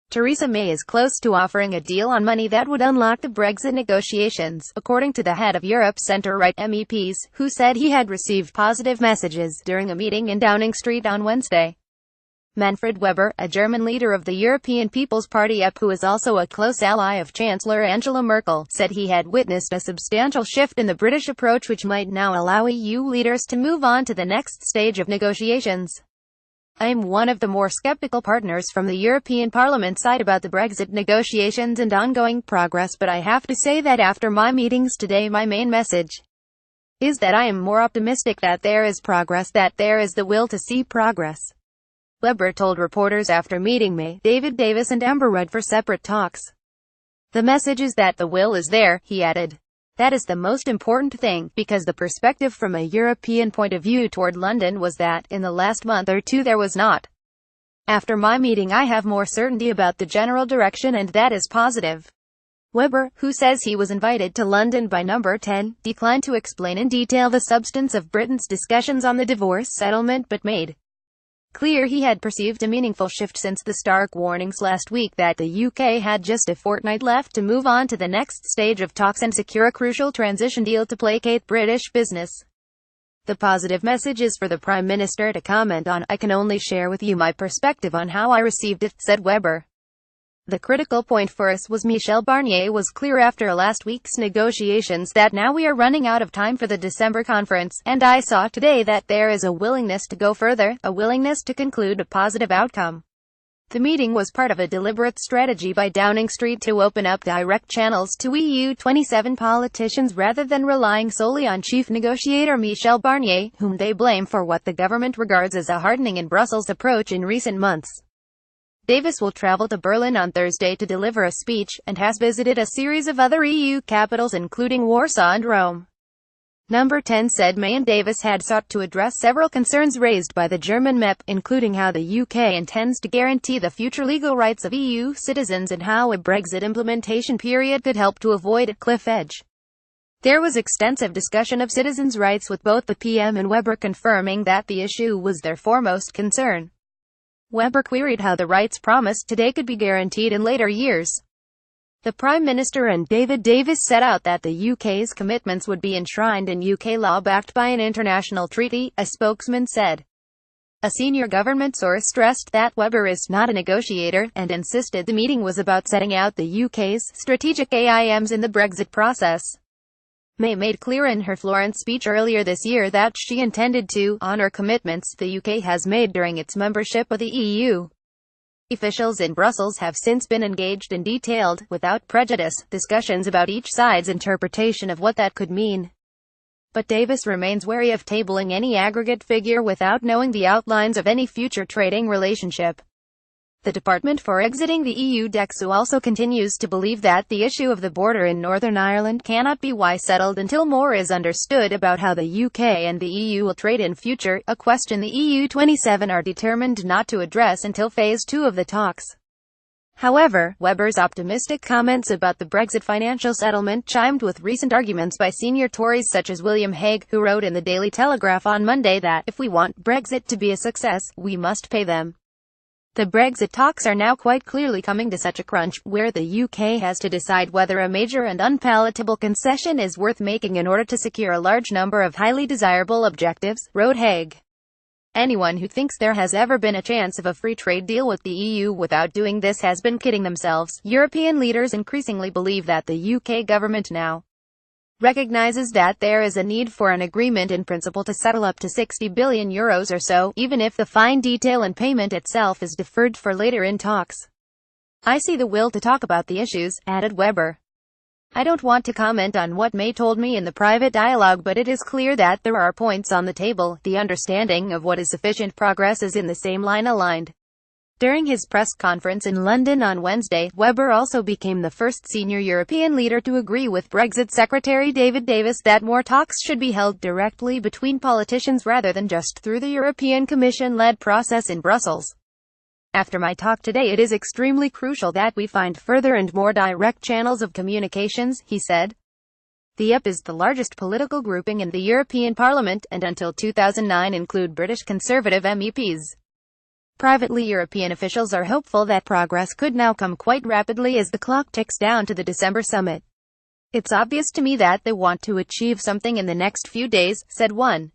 Theresa May is close to offering a deal on money that would unlock the Brexit negotiations, according to the head of Europe's centre-right MEPs, who said he had received positive messages during a meeting in Downing Street on Wednesday. Manfred Weber, a German leader of the European People's Party (EP), who is also a close ally of Chancellor Angela Merkel, said he had witnessed a substantial shift in the British approach which might now allow EU leaders to move on to the next stage of negotiations. "I am one of the more skeptical partners from the European Parliament side about the Brexit negotiations and ongoing progress, but I have to say that after my meetings today my main message is that I am more optimistic that there is progress, that there is the will to see progress," Weber told reporters after meeting May, David Davis and Amber Rudd for separate talks. "The message is that the will is there," he added. "That is the most important thing, because the perspective from a European point of view toward London was that, in the last month or two there was not. After my meeting I have more certainty about the general direction and that is positive." Weber, who says he was invited to London by Number 10, declined to explain in detail the substance of Britain's discussions on the divorce settlement but made clear he had perceived a meaningful shift since the stark warnings last week that the UK had just a fortnight left to move on to the next stage of talks and secure a crucial transition deal to placate British business. "The positive message is for the Prime Minister to comment on. I can only share with you my perspective on how I received it," said Weber. "The critical point for us was Michel Barnier was clear after last week's negotiations that now we are running out of time for the December conference, and I saw today that there is a willingness to go further, a willingness to conclude a positive outcome." The meeting was part of a deliberate strategy by Downing Street to open up direct channels to EU 27 politicians rather than relying solely on chief negotiator Michel Barnier, whom they blame for what the government regards as a hardening in Brussels' approach in recent months. Davis will travel to Berlin on Thursday to deliver a speech, and has visited a series of other EU capitals including Warsaw and Rome. Number 10 said May and Davis had sought to address several concerns raised by the German MEP, including how the UK intends to guarantee the future legal rights of EU citizens and how a Brexit implementation period could help to avoid a cliff edge. There was extensive discussion of citizens' rights, with both the PM and Weber confirming that the issue was their foremost concern. Weber queried how the rights promised today could be guaranteed in later years. The Prime Minister and David Davis set out that the UK's commitments would be enshrined in UK law backed by an international treaty, a spokesman said. A senior government source stressed that Weber is not a negotiator, and insisted the meeting was about setting out the UK's strategic aims in the Brexit process. May made clear in her Florence speech earlier this year that she intended to honour commitments the UK has made during its membership of the EU. Officials in Brussels have since been engaged in detailed, without prejudice, discussions about each side's interpretation of what that could mean. But Davis remains wary of tabling any aggregate figure without knowing the outlines of any future trading relationship. The Department for Exiting the EU DEXU also continues to believe that the issue of the border in Northern Ireland cannot be settled until more is understood about how the UK and the EU will trade in future, a question the EU 27 are determined not to address until Phase 2 of the talks. However, Weber's optimistic comments about the Brexit financial settlement chimed with recent arguments by senior Tories such as William Hague, who wrote in the Daily Telegraph on Monday that, if we want Brexit to be a success, we must pay them. The Brexit talks are now quite clearly coming to such a crunch, where the UK has to decide whether a major and unpalatable concession is worth making in order to secure a large number of highly desirable objectives, wrote Hague. Anyone who thinks there has ever been a chance of a free trade deal with the EU without doing this has been kidding themselves. European leaders increasingly believe that the UK government now recognizes that there is a need for an agreement in principle to settle up to €60 billion or so, even if the fine detail and payment itself is deferred for later in talks. "I see the will to talk about the issues," added Weber. "I don't want to comment on what May told me in the private dialogue, but it is clear that there are points on the table. The understanding of what is sufficient progress is in the same line aligned." During his press conference in London on Wednesday, Weber also became the first senior European leader to agree with Brexit Secretary David Davis that more talks should be held directly between politicians rather than just through the European Commission-led process in Brussels. "After my talk today, it is extremely crucial that we find further and more direct channels of communications," he said. The EP is the largest political grouping in the European Parliament, and until 2009 include British Conservative MEPs. Privately, European officials are hopeful that progress could now come quite rapidly as the clock ticks down to the December summit. "It's obvious to me that they want to achieve something in the next few days," said one.